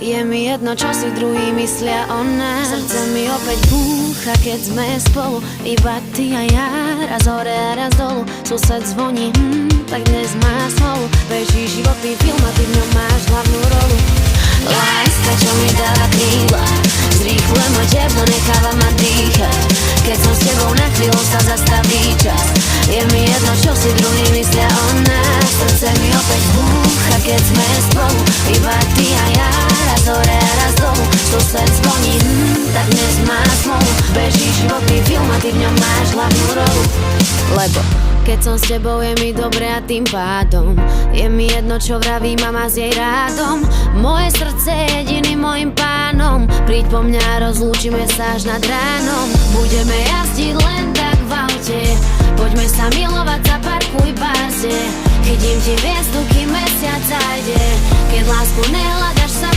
Je mi jedno, čo si druhý myslia o nás. Srdce mi opäť búcha, keď sme spolu, iba ty a ja, raz hore a raz dolu. Sused zvoní, tak dnes má smolu. Beží životný film a ty v ňom máš hlavnú rolu. Láska, čo mi dáva kríla, zrýchluje môj teplo, necháva ma dýchať. Keď som s tebou, na chvíľu sa zastaví čas. Je mi jedno, čo si druhý myslia o nás. Srdce mi opäť búcha, keď sme spolu, iba ty a ja, raz hore a raz dolu. Sused zvoní, tak dnes má smolu. Beží životný film a ty v ňom máš hlavnú rolu. Lebo keď som s tebou, je mi dobre a tým pádom je mi jedno, čo vraví mama s jej rádom. Moje srdce je jediným mojim pánom. Príď po mňa, rozlúčime sa až nad ránom. Budeme jazdiť len tak v aute, poďme sa milovať, zaparkuj báze. Chytím ti hviezdu, kým mesiac zajde. Keď lásku nehľadaš sa